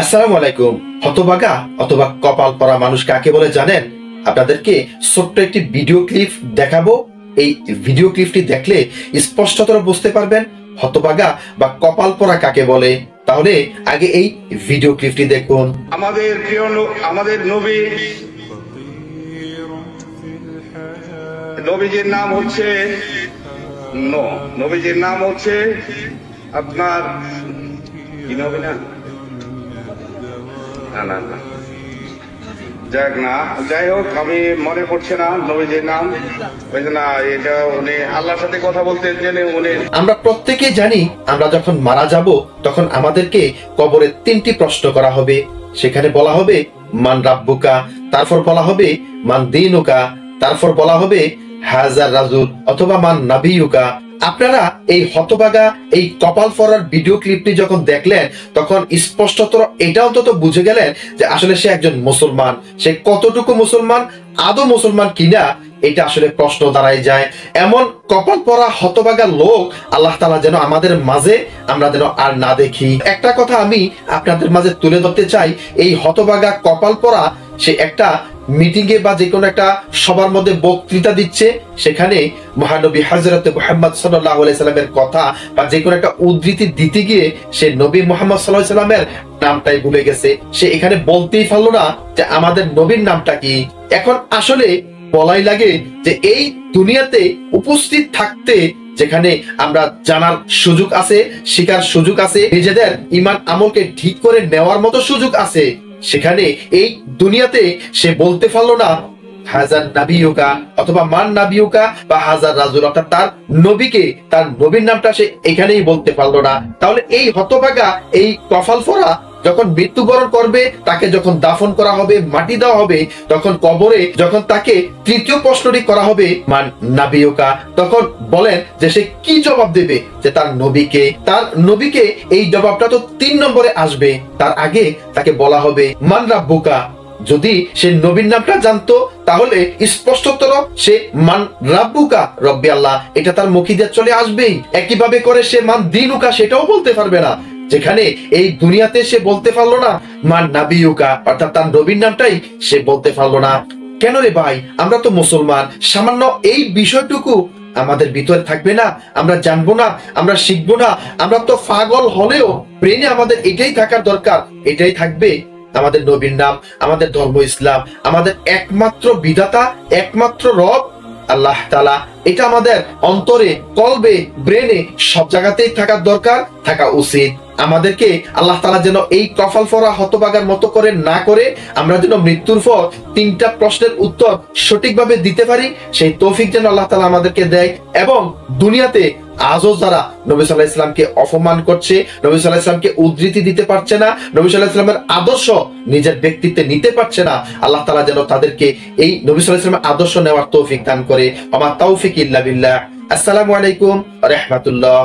আসসালামু আলাইকুম। হতভাগা অথবা কপাল পরা মানুষ কাকে বলে জানেন? আপনাদেরকে ছোট্ট একটি ভিডিও ক্লিপ দেখাবো। এই ভিডিও ক্লিপটি দেখলে স্পষ্টতর বুঝতে পারবেন হতভাগা বা কপাল পরা কাকে বলে। তাহলে আগে এই ভিডিও ক্লিপটি দেখুন। আমাদের প্রিয় আমাদের নবীজির নাম হচ্ছে নবীজির নাম হচ্ছে আপনার কি নবী না না না যাই হোক আমি মনে পড়ছে না নবীজির নাম। না, এটা উনি আল্লাহর সাথে কথা বলতে জেনে উনি। আমরা প্রত্যেকেই জানি আমরা যখন মারা যাব তখন আমাদেরকে কবরে 3টি প্রশ্ন করা হবে। সেখানে বলা হবে মান রাব্বুকা, তারপর বলা হবে মান দীনুকা, তারপর বলা হবে হাজার রাজুল অথবা মান নাবিয়ুকা। আপনারা এই হতভাগা এই কপাল পরার ভিডিও ক্লিপটি যখন দেখলেন তখন স্পষ্টতর এটা অন্তত বুঝে গেলেন যে আসলে সে একজন মুসলমান। সে কতটুকু মুসলমান, আদৌ মুসলমান কিনা, এটা আসলে প্রশ্ন দাঁড়ায় যায়। এমন কপাল পরা হতভাগা লোক আল্লাহ তাআলা যেন আমাদের মাঝে আমরা যেন আর না দেখি। একটা কথা আমি আপনাদের মাঝে তুলে ধরতে চাই, এই হতভাগা কপাল পরা সে একটা মিটিং এ বা যে কোনো একটা সবার মধ্যে বক্তৃতা দিচ্ছে, সেখানে মহানবী হযরত মুহাম্মদ সাল্লাল্লাহু আলাইহি সাল্লামের কথা বা যে কোনো একটা উদ্ধৃতি দিতে গিয়ে সে নবী মুহাম্মদ সাল্লাল্লাহু আলাইহি সাল্লামের নামটাই ভুলে গেছে। সে এখানে বলতেই পারলো না যে আমাদের নবীর নামটা কি। এখন আসলে বলাই লাগে যে এই দুনিয়াতে উপস্থিত থাকতে যেখানে আমরা জানার সুযোগ আছে, শিখার সুযোগ আছে, নিজেদের ঈমান আমলকে ঠিক করে নেওয়ার মতো সুযোগ আছে, সেখানে এই দুনিয়াতে সে বলতে পারলো না হাজার নাবিয়ুকা অথবা মান নাবিয়ুকা বা হাজার রাজুল, অর্থাৎ তার নবীকে, তার নবীর নামটা সে এখানেই বলতে পারলো না। তাহলে এই হতভাগা এই কপাল পরা যখন মৃত্যুবরণ করবে, তাকে যখন দাফন করা হবে, মাটি দেওয়া হবে, তখন কবরে যখন তাকে তৃতীয় প্রশ্নটি করা হবে মান নাবিয়ুকা, তখন বলেন যে সে কি জবাব দেবে যে তার নবীকে এই জবাবটা তো 3 নম্বরে আসবে। তার আগে তাকে বলা হবে মান রাব্বুকা। যদি সে নবীর নামটা জানতো তাহলে স্পষ্টতর সে মান রাব্বুকা, রব্বি আল্লাহ, এটা তার মুখে দিয়ে চলে আসবেই। একইভাবে করে সে মান দীনুকা সেটাও বলতে পারবে না, যেখানে এই দুনিয়াতে সে বলতে পারলো না মান নাবিয়ুকা, অর্থাৎ তার নবীর নামটাই সে বলতে পারলো না। কেন রে ভাই, আমরা তো মুসলমান, সামান্য এই বিষয়টুকু আমাদের ভিতরে থাকবে না? আমরা জানবো না, আমরা শিখবো না? আমরা তো পাগল হলেও ব্রেনে আমাদের এটাই থাকার দরকার, এটাই থাকবে আমাদের নবীর নাম, আমাদের ধর্ম ইসলাম, আমাদের একমাত্র বিধাতা, একমাত্র রব আল্লাহ তাআলা। এটা আমাদের অন্তরে, কলবে, ব্রেনে সব জায়গাতেই থাকার দরকার, থাকা উচিত। আমাদেরকে আল্লাহ তাআলা যেন এই কপাল পরা হতভাগার মতো করে না করে আমরা যেন মৃত্যুর পর 3টা প্রশ্নের উত্তর সঠিকভাবে দিতে পারি, সেই তৌফিক যেন আল্লাহ তাআলা আমাদেরকে দেয়। এবং দুনিয়াতে আজও যারা নবী সাল্লাল্লাহু আলাইহি ওয়াসাল্লামকে অপমান করছে, নবী সাল্লাল্লাহু আলাইহি ওয়াসাল্লামকে উদ্ধৃতি দিতে পারছে না, নবী সাল্লাল্লাহু আলাইহি ওয়াসাল্লামের আদর্শ নিজের ব্যক্তিত্বে নিতে পারছে না, আল্লাহ তাআলা যেন তাদেরকে এই নবী সাল্লাল্লাহু আলাইহি ওয়াসাল্লামের আদর্শ নেওয়ার তৌফিক দান করে। আমা তাওফিক ইল্লা বিল্লাহ। আসসালামু আলাইকুম ওয়া রাহমাতুল্লাহ।